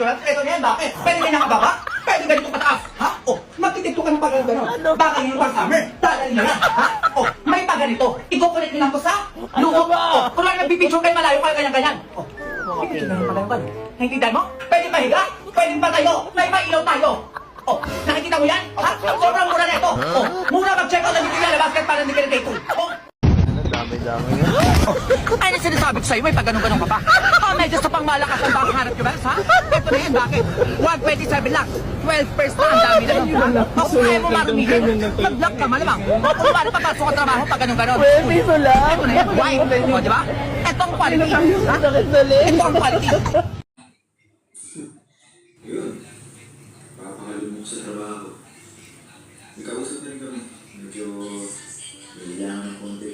natural. Ito na yan, bakit? Pwede ka nakababa? Pwede ganito kataas, ha? O, magtitikto ka ng pag-gano'n. Baka yung pang summer, dadali na yan, ha? O, may paganito. Ikukulit nila ko sa luho. O, kung lang nagpipicture kayo, malayo kayo ganyan-ganyan. O, pipicture na yung pag-gano'n. Naintindihan mo? Pwede pahiga, pwede patayo, may mailaw tayo. O, nakikita mo yan? Ha? Sobrang mura na ito. O, mura mag-check out ng bibigyan na basket para hindi ka nag-take. O, Dami-dami nga. ay, na sinasabi ko sa'yo, may pagganong-ganong ka pa. Medyo sa pangmalakas ang baka harap ko, ha? Ito na yan, bakit? 127 lang. 12 na, ang dami na nun. Kung kaya mo marumihin, mag-lock ka malamang. Kung paano papasok ang trabaho pag ganun-ganon. Piso lang. Ito na yan, why? O, di ba? Ito ang quality. Ha? Sakit na Ito ang quality.